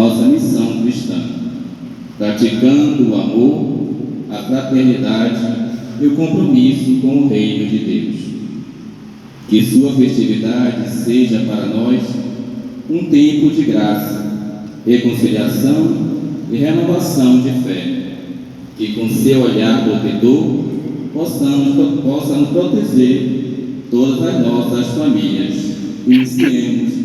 nossa missão cristã, praticando o amor, a fraternidade e o compromisso com o reino de Deus. Que sua festividade seja para nós um tempo de graça, reconciliação e renovação de fé. Que com seu olhar protetor possa nos proteger todas as nossas famílias. Iniciemos